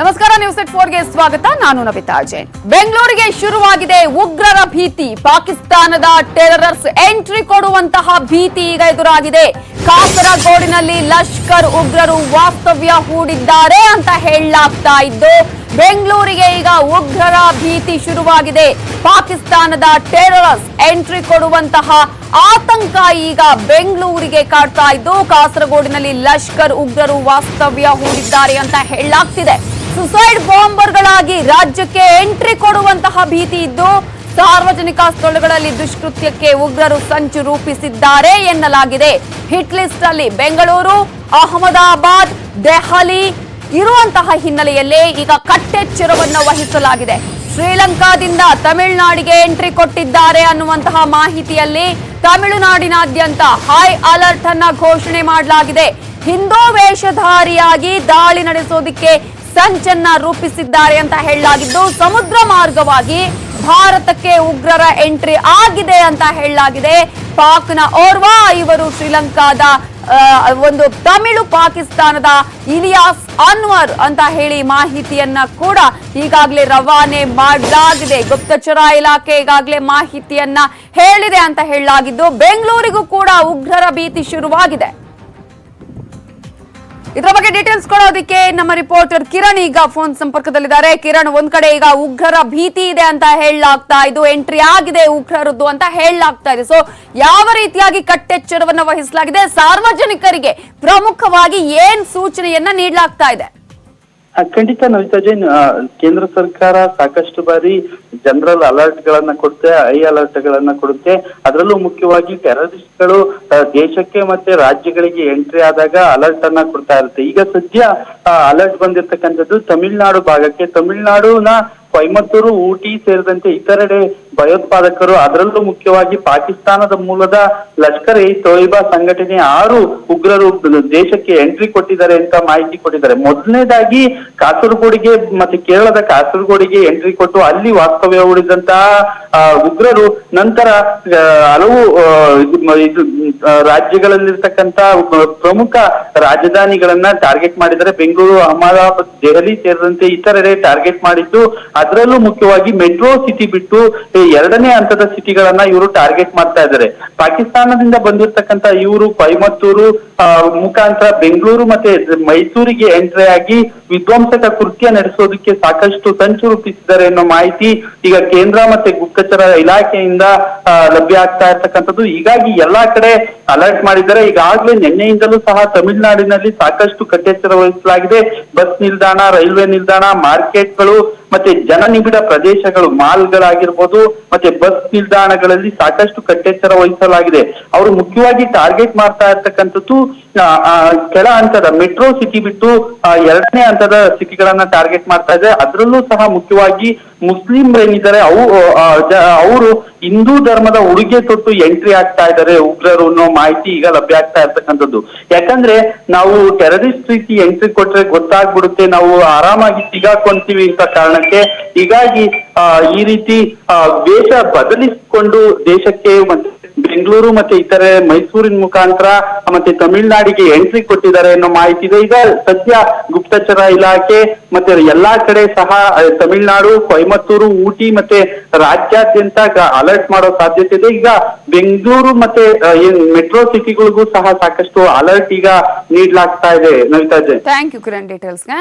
ನಮಸ್ಕಾರ, ನ್ಯೂಸ್ ಎಟ್ 4 ಗೆ ಸ್ವಾಗತ. ನಾನು ನವಿತಾ ಜೈನ್. ಬೆಂಗಳೂರಿಗೆ ಶುರುವಾಗಿದೆ ಉಗ್ರರ ಭೀತಿ. ಪಾಕಿಸ್ತಾನದ ಟೆರರಿಸ್ಟ್ ಎಂಟ್ರಿ ಕೊಡುವಂತಹ ಭೀತಿ ಈಗ ಎದುರಾಗಿದೆ. ಕಾಸರಗೋಡಿನಲ್ಲಿ ಲಷ್ಕರ್ ಉಗ್ರರು ವಾಸ್ತವ್ಯ ಹೂಡಿದ್ದಾರೆ ಅಂತ ಹೇಳಲಾಗ್ತಾ ಇದ್ದು, ಬೆಂಗಳೂರಿಗೆ ಈಗ ಉಗ್ರರ ಭೀತಿ ಶುರುವಾಗಿದೆ. ಪಾಕಿಸ್ತಾನದ ಟೆರರಿಸ್ಟ್ ಎಂಟ್ರಿ ಕೊಡುವಂತಹ ಆತಂಕ ಈಗ ಬೆಂಗಳೂರಿಗೆ ಕಾಡ್ತಾ ಇದ್ದು, ಕಾಸರಗೋಡಿನಲ್ಲಿ ಲಷ್ಕರ್ ಉಗ್ರರು ವಾಸ್ತವ್ಯ ಹೂಡಿದ್ದಾರೆ ಅಂತ ಹೇಳಲಾಗ್ತಿದೆ. ಸುಸೈಡ್ ಬಾಂಬರ್ಗಳಾಗಿ ರಾಜ್ಯಕ್ಕೆ ಎಂಟ್ರಿ ಕೊಡುವಂತಹ ಭೀತಿ ಇದ್ದು, ಸಾರ್ವಜನಿಕ ಸ್ಥಳಗಳಲ್ಲಿ ದುಷ್ಕೃತ್ಯಕ್ಕೆ ಉಗ್ರರು ಸಂಚು ರೂಪಿಸಿದ್ದಾರೆ ಎನ್ನಲಾಗಿದೆ. ಹಿಟ್ ಲಿಸ್ಟ್ ಅಲ್ಲಿ ಬೆಂಗಳೂರು, ಅಹಮದಾಬಾದ್, ದೆಹಲಿ ಇರುವಂತಹ ಹಿನ್ನೆಲೆಯಲ್ಲೇ ಈಗ ಕಟ್ಟೆಚ್ಚರವನ್ನು ವಹಿಸಲಾಗಿದೆ. ಶ್ರೀಲಂಕಾದಿಂದ ತಮಿಳುನಾಡಿಗೆ ಎಂಟ್ರಿ ಕೊಟ್ಟಿದ್ದಾರೆ ಅನ್ನುವಂತಹ ಮಾಹಿತಿಯಲ್ಲಿ ತಮಿಳುನಾಡಿನಾದ್ಯಂತ ಹೈ ಅಲರ್ಟ್ ಅನ್ನ ಘೋಷಣೆ ಮಾಡಲಾಗಿದೆ. ಹಿಂದೂ ವೇಷಧಾರಿಯಾಗಿ ದಾಳಿ ನಡೆಸೋದಕ್ಕೆ ಸಂಚನ್ನ ರೂಪಿಸಿದ್ದಾರೆ ಅಂತ ಹೇಳಲಾಗಿದ್ದು, ಸಮುದ್ರ ಮಾರ್ಗವಾಗಿ ಭಾರತಕ್ಕೆ ಉಗ್ರರ ಎಂಟ್ರಿ ಆಗಿದೆ ಅಂತ ಹೇಳಲಾಗಿದೆ. ಪಾಕ್ನ ಓರ್ವ ಇವರು ಶ್ರೀಲಂಕಾದ ಒಂದು ತಮಿಳು ಪಾಕಿಸ್ತಾನದ ಇಲಿಯಾಸ್ ಅನ್ವರ್ ಅಂತ ಹೇಳಿ ಮಾಹಿತಿಯನ್ನ ಕೂಡ ಈಗಾಗಲೇ ರವಾನೆ ಮಾಡಲಾಗಿದೆ. ಗುಪ್ತಚರ ಇಲಾಖೆ ಈಗಾಗಲೇ ಮಾಹಿತಿಯನ್ನ ಹೇಳಿದೆ ಅಂತ ಹೇಳಲಾಗಿದ್ದು, ಬೆಂಗಳೂರಿಗೂ ಕೂಡ ಉಗ್ರರ ಭೀತಿ ಶುರುವಾಗಿದೆ. ಇದರ ಬಗ್ಗೆ ಡೀಟೇಲ್ಸ್ ಕೊಡೋದಕ್ಕೆ ನಮ್ಮ ರಿಪೋರ್ಟರ್ ಕಿರಣ್ ಈಗ ಫೋನ್ ಸಂಪರ್ಕದಲ್ಲಿದ್ದಾರೆ. ಕಿರಣ್, ಒಂದ್ ಕಡೆ ಈಗ ಉಗ್ರರ ಭೀತಿ ಇದೆ ಅಂತ ಹೇಳಲಾಗ್ತಾ ಇದು, ಎಂಟ್ರಿ ಆಗಿದೆ ಉಗ್ರರದ್ದು ಅಂತ ಹೇಳಲಾಗ್ತಾ ಇದೆ. ಸೊ ಯಾವ ರೀತಿಯಾಗಿ ಕಟ್ಟೆಚ್ಚರವನ್ನ ವಹಿಸಲಾಗಿದೆ, ಸಾರ್ವಜನಿಕರಿಗೆ ಪ್ರಮುಖವಾಗಿ ಏನ್ ಸೂಚನೆಯನ್ನ ನೀಡಲಾಗ್ತಾ ಇದೆ? ಖಂಡಿತ ನವಿತಾ ಜೈನ್, ಕೇಂದ್ರ ಸರ್ಕಾರ ಸಾಕಷ್ಟು ಬಾರಿ ಜನರಲ್ ಅಲರ್ಟ್ ಗಳನ್ನ ಕೊಡುತ್ತೆ, ಹೈ ಅಲರ್ಟ್ ಗಳನ್ನ ಕೊಡುತ್ತೆ. ಅದರಲ್ಲೂ ಮುಖ್ಯವಾಗಿ ಟೆರರಿಸ್ಟ್ಗಳು ದೇಶಕ್ಕೆ ಮತ್ತೆ ರಾಜ್ಯಗಳಿಗೆ ಎಂಟ್ರಿ ಆದಾಗ ಅಲರ್ಟ್ ಅನ್ನ ಕೊಡ್ತಾ ಇರುತ್ತೆ. ಈಗ ಸದ್ಯ ಅಲರ್ಟ್ ಬಂದಿರ್ತಕ್ಕಂಥದ್ದು ತಮಿಳುನಾಡು ಭಾಗಕ್ಕೆ. ತಮಿಳುನಾಡುನ ಕೊಯಮತ್ತೂರು, ಊಟಿ ಸೇರಿದಂತೆ ಇತರೆಡೆ ಭಯೋತ್ಪಾದಕರು, ಅದರಲ್ಲೂ ಮುಖ್ಯವಾಗಿ ಪಾಕಿಸ್ತಾನದ ಮೂಲದ ಲಷ್ಕರ್ ಇ ತೊಯ್ಬಾ ಸಂಘಟನೆ 6 ಉಗ್ರರು ದೇಶಕ್ಕೆ ಎಂಟ್ರಿ ಕೊಟ್ಟಿದ್ದಾರೆ ಅಂತ ಮಾಹಿತಿ ಕೊಟ್ಟಿದ್ದಾರೆ. ಮೊದಲನೇದಾಗಿ ಕಾಸರಗೋಡಿಗೆ ಮತ್ತೆ ಕೇರಳದ ಕಾಸರಗೋಡಿಗೆ ಎಂಟ್ರಿ ಕೊಟ್ಟು ಅಲ್ಲಿ ವಾಸ್ತವ್ಯ ಹೂಡಿದಂತಹ ಉಗ್ರರು ನಂತರ ಹಲವು ರಾಜ್ಯಗಳಲ್ಲಿರ್ತಕ್ಕಂಥ ಪ್ರಮುಖ ರಾಜಧಾನಿಗಳನ್ನ ಟಾರ್ಗೆಟ್ ಮಾಡಿದ್ದಾರೆ. ಬೆಂಗಳೂರು, ಅಹಮದಾಬಾದ್, ದೆಹಲಿ ಸೇರಿದಂತೆ ಇತರೆಡೆ ಟಾರ್ಗೆಟ್ ಮಾಡಿದ್ದು, ಅದರಲ್ಲೂ ಮುಖ್ಯವಾಗಿ ಮೆಟ್ರೋ ಸಿಟಿ ಬಿಟ್ಟು 2ನೇ ಹಂತದ ಸಿಟಿಗಳನ್ನ ಇವರು ಟಾರ್ಗೆಟ್ ಮಾಡ್ತಾ ಇದ್ದಾರೆ. ಪಾಕಿಸ್ತಾನದಿಂದ ಬಂದಿರ್ತಕ್ಕಂಥ ಇವರು ಕೊಯಮತ್ತೂರು ಮುಖಾಂತರ ಬೆಂಗಳೂರು ಮತ್ತೆ ಮೈಸೂರಿಗೆ ಎಂಟ್ರಿ ಆಗಿ ವಿಧ್ವಂಸಕ ಕೃತ್ಯ ನಡೆಸೋದಕ್ಕೆ ಸಾಕಷ್ಟು ಸಂಚು ರೂಪಿಸಿದ್ದಾರೆ ಅನ್ನೋ ಮಾಹಿತಿ ಈಗ ಕೇಂದ್ರ ಮತ್ತೆ ಗುಪ್ತಚರ ಇಲಾಖೆಯಿಂದ ಲಭ್ಯ ಆಗ್ತಾ ಇರ್ತಕ್ಕಂಥದ್ದು. ಹೀಗಾಗಿ ಎಲ್ಲಾ ಕಡೆ ಅಲರ್ಟ್ ಮಾಡಿದ್ದಾರೆ. ಈಗಾಗಲೇ ನಿನ್ನೆಯಿಂದಲೂ ಸಹ ತಮಿಳುನಾಡಿನಲ್ಲಿ ಸಾಕಷ್ಟು ಕಟ್ಟೆಚ್ಚರ ವಹಿಸಲಾಗಿದೆ. ಬಸ್ ನಿಲ್ದಾಣ, ರೈಲ್ವೆ ನಿಲ್ದಾಣ, ಮಾರ್ಕೆಟ್ಗಳು ಮತ್ತೆ ಜನನಿಬಿಡ ಪ್ರದೇಶಗಳು, ಮಾಲ್ಗಳಾಗಿರ್ಬೋದು ಮತ್ತೆ ಬಸ್ ನಿಲ್ದಾಣಗಳಲ್ಲಿ ಸಾಕಷ್ಟು ಕಟ್ಟೆಚ್ಚರ ವಹಿಸಲಾಗಿದೆ. ಅವರು ಮುಖ್ಯವಾಗಿ ಟಾರ್ಗೆಟ್ ಮಾಡ್ತಾ ಇರ್ತಕ್ಕಂಥದ್ದು ಕೆಳ ಹಂತದ ಮೆಟ್ರೋ ಸಿಟಿ ಬಿಟ್ಟು 2ನೇ ಹಂತದ ಸಿಟಿಗಳನ್ನ ಟಾರ್ಗೆಟ್ ಮಾಡ್ತಾ ಇದೆ. ಅದರಲ್ಲೂ ಸಹ ಮುಖ್ಯವಾಗಿ ಮುಸ್ಲಿಂರೇನಿದ್ದಾರೆ ಅವರು ಹಿಂದೂ ಧರ್ಮದ ಉಡುಗೆ ತೊಟ್ಟು ಎಂಟ್ರಿ ಆಗ್ತಾ ಇದ್ದಾರೆ ಉಗ್ರರು ಅನ್ನೋ ಮಾಹಿತಿ ಈಗ ಲಭ್ಯ ಆಗ್ತಾ ಇರ್ತಕ್ಕಂಥದ್ದು. ಯಾಕಂದ್ರೆ ನಾವು ಟೆರರಿಸ್ಟ್ ರೀತಿ ಎಂಟ್ರಿ ಕೊಟ್ರೆ ಗೊತ್ತಾಗ್ಬಿಡುತ್ತೆ, ನಾವು ಆರಾಮಾಗಿ ಸಿಗಾಕೊಂತೀವಿ ಅಂತ ಕಾರಣಕ್ಕೆ ಹೀಗಾಗಿ ಈ ರೀತಿ ವೇಷ ಬದಲಿಸಿಕೊಂಡು ದೇಶಕ್ಕೆ ಬೆಂಗಳೂರು ಮತ್ತೆ ಇತರೆ ಮೈಸೂರಿನ ಮುಖಾಂತರ ಮತ್ತೆ ತಮಿಳುನಾಡಿಗೆ ಎಂಟ್ರಿ ಕೊಟ್ಟಿದ್ದಾರೆ ಅನ್ನೋ ಮಾಹಿತಿ ಇದೆ. ಈಗ ಸದ್ಯ ಗುಪ್ತಚರ ಇಲಾಖೆ ಮತ್ತೆ ಎಲ್ಲಾ ಕಡೆ ಸಹ ತಮಿಳುನಾಡು, ಕೊಯಮತ್ತೂರು, ಊಟಿ ಮತ್ತೆ ರಾಜ್ಯಾದ್ಯಂತ ಅಲರ್ಟ್ ಮಾಡೋ ಸಾಧ್ಯತೆ ಇದೆ. ಈಗ ಬೆಂಗಳೂರು ಮತ್ತೆ ಮೆಟ್ರೋ ಸಿಟಿಗಳಿಗೂ ಸಹ ಸಾಕಷ್ಟು ಅಲರ್ಟ್ ಈಗ ನೀಡಲಾಗ್ತಾ ಇದೆ. ನವಿತಾ ಜೈ, ಥ್ಯಾಂಕ್ ಯು ಕಿರಣ್ ಡೀಟೇಲ್ಸ್ಗೆ.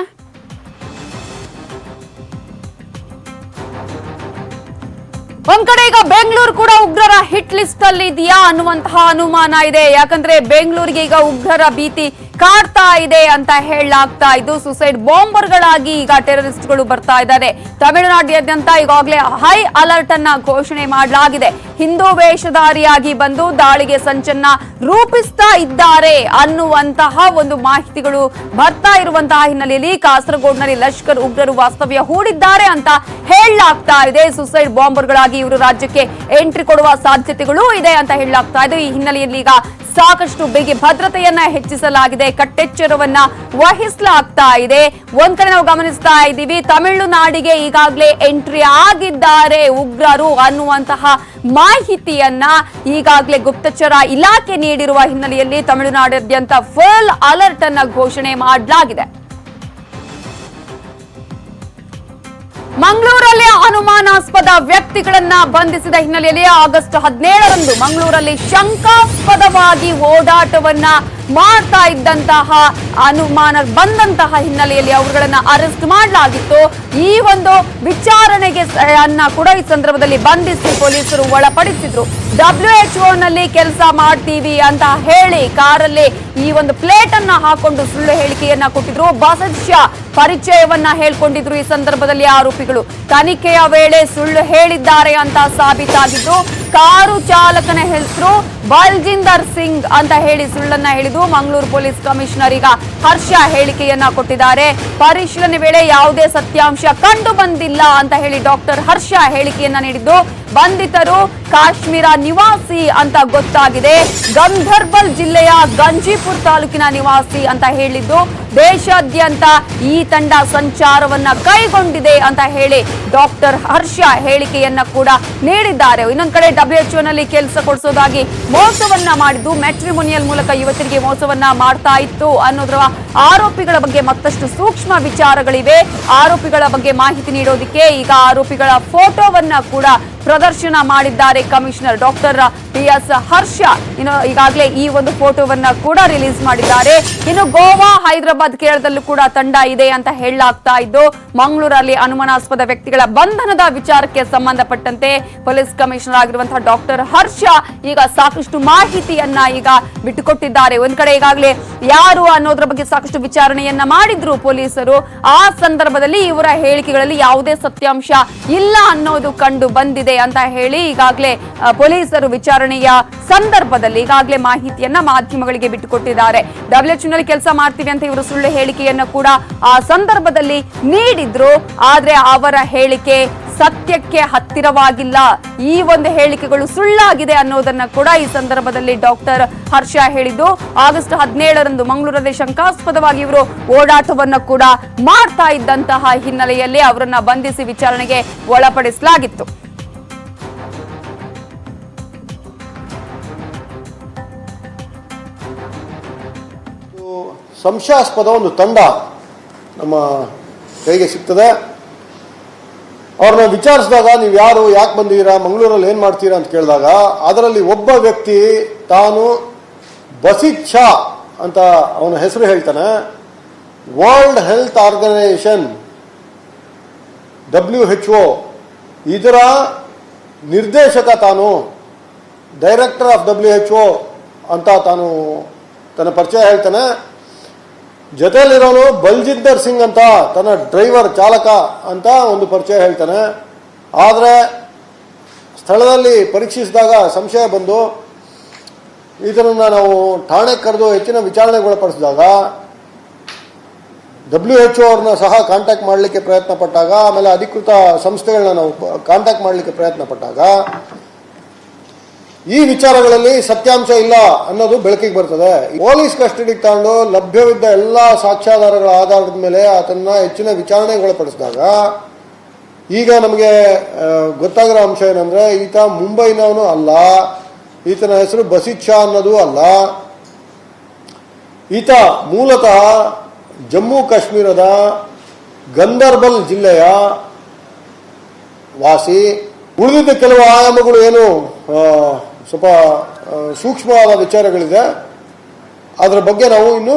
ಒಂದ್ ಕಡೆ ಈಗ ಬೆಂಗಳೂರು ಕೂಡ ಉಗ್ರರ ಹಿಟ್ ಲಿಸ್ಟ್ ಅಲ್ಲಿ ಇದೆಯಾ ಅನ್ನುವಂತಹ ಅನುಮಾನ ಇದೆ. ಯಾಕಂದ್ರೆ ಬೆಂಗಳೂರಿಗೆ ಈಗ ಉಗ್ರರ ಭೀತಿ ಕಾಡ್ತಾ ಇದೆ ಅಂತ ಹೇಳಲಾಗ್ತಾ ಇದ್ದು, ಸುಸೈಡ್ ಬಾಂಬರ್ಗಳಾಗಿ ಈಗ ಟೆರರಿಸ್ಟ್ಗಳು ಬರ್ತಾ ಇದ್ದಾರೆ. ತಮಿಳುನಾಡಿನಾದ್ಯಂತ ಈಗಾಗಲೇ ಹೈ ಅಲರ್ಟ್ ಅನ್ನ ಘೋಷಣೆ ಮಾಡಲಾಗಿದೆ. ಹಿಂದೂ ವೇಷಧಾರಿಯಾಗಿ ಬಂದು ದಾಳಿಗೆ ಸಂಚನ್ನ ರೂಪಿಸ್ತಾ ಇದ್ದಾರೆ ಅನ್ನುವಂತಹ ಒಂದು ಮಾಹಿತಿಗಳು ಬರ್ತಾ ಇರುವಂತಹ ಹಿನ್ನೆಲೆಯಲ್ಲಿ ಕಾಸರಗೋಡ್ನಲ್ಲಿ ಲಷ್ಕರ್ ಉಗ್ರರು ವಾಸ್ತವ್ಯ ಹೂಡಿದ್ದಾರೆ ಅಂತ ಹೇಳಲಾಗ್ತಾ ಇದೆ. ಸುಸೈಡ್ ಬಾಂಬರ್ಗಳಾಗಿ ಇವರು ರಾಜ್ಯಕ್ಕೆ ಎಂಟ್ರಿ ಕೊಡುವ ಸಾಧ್ಯತೆಗಳು ಇದೆ ಅಂತ ಹೇಳಲಾಗ್ತಾ ಇದೆ. ಈ ಹಿನ್ನೆಲೆಯಲ್ಲಿ ಈಗ ಸಾಕಷ್ಟು ಬಿಗಿ ಭದ್ರತೆಯನ್ನ ಹೆಚ್ಚಿಸಲಾಗಿದೆ, ಕಟ್ಟೆಚ್ಚರವನ್ನ ವಹಿಸಲಾಗ್ತಾ ಇದೆ. ಒಂದ್ ಕಡೆ ನಾವು ಗಮನಿಸ್ತಾ ಇದ್ದೀವಿ, ತಮಿಳುನಾಡಿಗೆ ಈಗಾಗಲೇ ಎಂಟ್ರಿ ಆಗಿದ್ದಾರೆ ಉಗ್ರರು ಅನ್ನುವಂತಹ ಮಾಹಿತಿಯನ್ನ ಈಗಾಗಲೇ ಗುಪ್ತಚರ ಇಲಾಖೆ ನೀಡಿರುವ ಹಿನ್ನೆಲೆಯಲ್ಲಿ ತಮಿಳುನಾಡಿನಾದ್ಯಂತ ಫುಲ್ ಅಲರ್ಟ್ ಅನ್ನ ಘೋಷಣೆ ಮಾಡಲಾಗಿದೆ. ಮಂಗಳೂರಲ್ಲಿ ಅನುಮಾನಾಸ್ಪದ ವ್ಯಕ್ತಿಗಳನ್ನ ಬಂಧಿಸಿದ ಹಿನ್ನೆಲೆಯಲ್ಲಿ ಆಗಸ್ಟ್ 17ರಂದು ಮಂಗಳೂರಲ್ಲಿ ಶಂಕಾಸ್ಪದವಾಗಿ ಓಡಾಟವನ್ನ ಮಾಡ್ತಾ ಇದ್ದಂತಹ ಅನುಮಾನ ಬಂದಂತಹ ಹಿನ್ನೆಲೆಯಲ್ಲಿ ಅವರುಗಳನ್ನ ಅರೆಸ್ಟ್ ಮಾಡಲಾಗಿತ್ತು. ಈ ಒಂದು ವಿಚಾರಣೆಗೆ ಕೂಡ ಈ ಸಂದರ್ಭದಲ್ಲಿ ಬಂಧಿಸಿ ಪೊಲೀಸರು ಒಳಪಡಿಸಿದ್ರು. WHO ನಲ್ಲಿ ಕೆಲಸ ಮಾಡ್ತೀವಿ ಅಂತ ಹೇಳಿ ಕಾರಲ್ಲಿ ಈ ಒಂದು ಪ್ಲೇಟ್ ಅನ್ನ ಹಾಕೊಂಡು ಸುಳ್ಳು ಹೇಳಿಕೆಯನ್ನ ಕೊಟ್ಟಿದ್ರು. ಬಸದ್ ಪರಿಚಯವನ್ನ ಹೇಳ್ಕೊಂಡಿದ್ರು. ಈ ಸಂದರ್ಭದಲ್ಲಿ ಆರೋಪಿಗಳು ತನಿಖೆಯ ವೇಳೆ ಸುಳ್ಳು ಹೇಳಿದ್ದಾರೆ ಅಂತ ಸಾಬೀತಾಗಿದ್ದು, ಕಾರು ಚಾಲಕನ ಹೆಸರು ಬಲ್ಜಿಂದರ್ ಸಿಂಗ್ ಅಂತ ಹೇಳಿ ಸುಳ್ಳನ್ನ ಹೇಳಿದ್ರು. ಮಂಗಳೂರು ಪೊಲೀಸ್ ಕಮಿಷನರ್ ಈಗ ಹರ್ಷ ಹೇಳಿಕೆಯನ್ನ ಕೊಟ್ಟಿದ್ದಾರೆ. ಪರಿಶೀಲನೆ ವೇಳೆ ಯಾವುದೇ ಸತ್ಯಾಂಶ ಕಂಡು ಬಂದಿಲ್ಲ ಅಂತ ಹೇಳಿ ಡಾಕ್ಟರ್ ಹರ್ಷ ಹೇಳಿಕೆಯನ್ನ ನೀಡಿದ್ದು, ಬಂಧಿತರು ಕಾಶ್ಮೀರ ನಿವಾಸಿ ಅಂತ ಗೊತ್ತಾಗಿದೆ. ಗಂಧರ್ಬಲ್ ಜಿಲ್ಲೆಯ ಗಂಜಿಪುರ್ ತಾಲೂಕಿನ ನಿವಾಸಿ ಅಂತ ಹೇಳಿದ್ದು, ದೇಶಾದ್ಯಂತ ಈ ತಂಡ ಸಂಚಾರವನ್ನ ಕೈಗೊಂಡಿದೆ ಅಂತ ಹೇಳಿ ಡಾಕ್ಟರ್ ಹರ್ಷ ಹೇಳಿಕೆಯನ್ನ ಕೂಡ ನೀಡಿದ್ದಾರೆ. ಇನ್ನೊಂದ್ ಕಡೆ WHO ನಲ್ಲಿ ಕೆಲಸ ಕೊಡಿಸೋದಾಗಿ ಮೋಸವನ್ನ ಮಾಡಿದ್ದು, ಮ್ಯಾಟ್ರಿಮೋನಿಯಲ್ ಮೂಲಕ ಯುವತಿಯರಿಗೆ ಮೋಸವನ್ನ ಮಾಡ್ತಾ ಇತ್ತು ಅನ್ನೋದ್ರ ಆರೋಪಿಗಳ ಬಗ್ಗೆ ಮತ್ತಷ್ಟು ಸೂಕ್ಷ್ಮ ವಿಚಾರಗಳಿವೆ. ಆರೋಪಿಗಳ ಬಗ್ಗೆ ಮಾಹಿತಿ ನೀಡೋದಕ್ಕೆ ಈಗ ಆರೋಪಿಗಳ ಫೋಟೋವನ್ನ ಕೂಡ ಪ್ರದರ್ಶನ ಮಾಡಿದ್ದಾರೆ ಕಮಿಷನರ್ ಡಾಕ್ಟರ್ PS ಹರ್ಷ. ಇನ್ನು ಈಗಾಗಲೇ ಈ ಒಂದು ಫೋಟೋವನ್ನ ಕೂಡ ರಿಲೀಸ್ ಮಾಡಿದ್ದಾರೆ. ಇನ್ನು ಗೋವಾ, ಹೈದರಾಬಾದ್, ಕೇರಳದಲ್ಲೂ ಕೂಡ ತಂಡ ಇದೆ ಅಂತ ಹೇಳಲಾಗ್ತಾ ಇದ್ದು, ಮಂಗಳೂರಲ್ಲಿ ಅನುಮಾನಾಸ್ಪದ ವ್ಯಕ್ತಿಗಳ ಬಂಧನದ ವಿಚಾರಕ್ಕೆ ಸಂಬಂಧಪಟ್ಟಂತೆ ಪೊಲೀಸ್ ಕಮಿಷನರ್ ಆಗಿರುವಂತಹ ಡಾಕ್ಟರ್ ಹರ್ಷ ಈಗ ಸಾಕಷ್ಟು ಮಾಹಿತಿಯನ್ನ ಈಗ ಬಿಟ್ಟುಕೊಟ್ಟಿದ್ದಾರೆ. ಒಂದ್ ಕಡೆ ಈಗಾಗಲೇ ಯಾರು ಅನ್ನೋದ್ರ ಬಗ್ಗೆ ಸಾಕಷ್ಟು ವಿಚಾರಣೆಯನ್ನ ಮಾಡಿದ್ರು ಪೊಲೀಸರು. ಆ ಸಂದರ್ಭದಲ್ಲಿ ಇವರ ಹೇಳಿಕೆಗಳಲ್ಲಿ ಯಾವುದೇ ಸತ್ಯಾಂಶ ಇಲ್ಲ ಅನ್ನೋದು ಕಂಡು ಬಂದಿದೆ ಅಂತ ಹೇಳಿ ಈಗಾಗಲೇ ಪೊಲೀಸರು ವಿಚಾರಣೆಯ ಸಂದರ್ಭದಲ್ಲಿ ಈಗಾಗಲೇ ಮಾಹಿತಿಯನ್ನ ಮಾಧ್ಯಮಗಳಿಗೆ ಬಿಟ್ಟುಕೊಟ್ಟಿದ್ದಾರೆ. WHO ನಲ್ಲಿ ಕೆಲಸ ಮಾಡ್ತೀವಿ ಅಂತ ಇವರು ಸುಳ್ಳು ಹೇಳಿಕೆಯನ್ನ ಕೂಡ ಆ ಸಂದರ್ಭದಲ್ಲಿ ನೀಡಿದ್ರು. ಆದ್ರೆ ಅವರ ಹೇಳಿಕೆ ಸತ್ಯಕ್ಕೆ ಹತ್ತಿರವಾಗಿಲ್ಲ. ಈ ಒಂದು ಹೇಳಿಕೆಗಳು ಸುಳ್ಳಾಗಿದೆ ಅನ್ನೋದನ್ನ ಕೂಡ ಈ ಸಂದರ್ಭದಲ್ಲಿ ಡಾಕ್ಟರ್ ಹರ್ಷ ಹೇಳಿದ್ದು, ಆಗಸ್ಟ್ 17ರಂದು ಮಂಗಳೂರಲ್ಲಿ ಶಂಕಾಸ್ಪದವಾಗಿ ಇವರು ಓಡಾಟವನ್ನ ಕೂಡ ಮಾಡ್ತಾ ಇದ್ದಂತಹ ಹಿನ್ನೆಲೆಯಲ್ಲಿ ಅವರನ್ನ ಬಂಧಿಸಿ ವಿಚಾರಣೆಗೆ ಒಳಪಡಿಸಲಾಗಿತ್ತು. ಸಂಶಯಾಸ್ಪದ ಒಂದು ತಂಡ ನಮ್ಮ ಕೈಗೆ ಸಿಗ್ತದೆ. ಅವ್ರನ್ನ ವಿಚಾರಿಸಿದಾಗ ನೀವು ಯಾರು, ಯಾಕೆ ಬಂದಿದ್ದೀರಾ, ಮಂಗಳೂರಲ್ಲಿ ಏನು ಮಾಡ್ತೀರಾ ಅಂತ ಕೇಳಿದಾಗ ಅದರಲ್ಲಿ ಒಬ್ಬ ವ್ಯಕ್ತಿ ತಾನು ಬಸಿತ್ ಶಾ ಅಂತ ಅವನ ಹೆಸರು ಹೇಳ್ತಾನೆ. ವರ್ಲ್ಡ್ ಹೆಲ್ತ್ ಆರ್ಗನೈಸೇಷನ್ WHO ಇದರ ನಿರ್ದೇಶಕ, ತಾನು ಡೈರೆಕ್ಟರ್ ಆಫ್ WHO ಅಂತ ತಾನು ತನ್ನ ಪರಿಚಯ ಹೇಳ್ತಾನೆ. ಜೊತೆಯಲ್ಲಿರೋನು ಬಲ್ಜಿಂದರ್ ಸಿಂಗ್ ಅಂತ ತನ್ನ ಡ್ರೈವರ್, ಚಾಲಕ ಅಂತ ಒಂದು ಪರಿಚಯ ಹೇಳ್ತಾನೆ. ಆದರೆ ಸ್ಥಳದಲ್ಲಿ ಪರೀಕ್ಷಿಸಿದಾಗ ಸಂಶಯ ಬಂದು ಇದನ್ನು ನಾವು ಠಾಣೆಗೆ ಕರೆದು ಹೆಚ್ಚಿನ ವಿಚಾರಣೆಗೊಳಪಡಿಸಿದಾಗ WHO ಅವ್ರನ್ನ ಸಹ ಕಾಂಟ್ಯಾಕ್ಟ್ ಮಾಡಲಿಕ್ಕೆ ಪ್ರಯತ್ನ ಪಟ್ಟಾಗ, ಆಮೇಲೆ ಅಧಿಕೃತ ಸಂಸ್ಥೆಗಳನ್ನ ನಾವು ಕಾಂಟ್ಯಾಕ್ಟ್ ಮಾಡಲಿಕ್ಕೆ ಪ್ರಯತ್ನ ಪಟ್ಟಾಗ ಈ ವಿಚಾರಗಳಲ್ಲಿ ಸತ್ಯಾಂಶ ಇಲ್ಲ ಅನ್ನೋದು ಬೆಳಕಿಗೆ ಬರ್ತದೆ. ಪೊಲೀಸ್ ಕಸ್ಟಡಿಗೆ ತಗೊಂಡು ಲಭ್ಯವಿದ್ದ ಎಲ್ಲ ಸಾಕ್ಷ್ಯಾಧಾರಗಳ ಆಧಾರದ ಮೇಲೆ ಆತನ್ನ ಹೆಚ್ಚಿನ ವಿಚಾರಣೆಗೊಳಪಡಿಸಿದಾಗ ಈಗ ನಮಗೆ ಗೊತ್ತಾಗಿರೋ ಅಂಶ ಏನಂದ್ರೆ, ಈತ ಮುಂಬೈನವನು ಅಲ್ಲ, ಈತನ ಹೆಸರು ಬಸಿತ್ ಶಾ ಅನ್ನೋದು ಅಲ್ಲ, ಈತ ಮೂಲತಃ ಜಮ್ಮು ಕಾಶ್ಮೀರದ ಗಂದರ್ಬಲ್ ಜಿಲ್ಲೆಯ ವಾಸಿ. ಉಳಿದಿದ್ದ ಕೆಲವು ಆಯಾಮಗಳು ಏನು ಸ್ವಲ್ಪ ಸೂಕ್ಷ್ಮವಾದ ವಿಚಾರಗಳಿದೆ. ಅದರ ಬಗ್ಗೆ ನಾವು ಇನ್ನು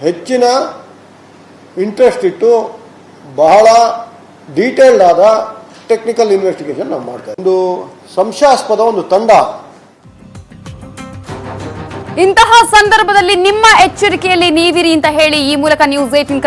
ಹೆಚ್ಚಿನ ಇಂಟ್ರೆಸ್ಟ್ ಇಟ್ಟು ಬಹಳ ಡೀಟೇಲ್ಡ್ ಆದ ಟೆಕ್ನಿಕಲ್ ಇನ್ವೆಸ್ಟಿಗೇಷನ್ ನಾವು ಮಾಡ್ತೇವೆ. ಒಂದು ಸಂಶಯಾಸ್ಪದ ಒಂದು ತಂಡ. ಇಂತಹ ಸಂದರ್ಭದಲ್ಲಿ ನಿಮ್ಮ ಎಚ್ಚರಿಕೆಯಲ್ಲಿ ನೀವಿರಿ ಅಂತ ಹೇಳಿ ಈ ಮೂಲಕ ನ್ಯೂಸ್ 18 ಕನ್ನಡ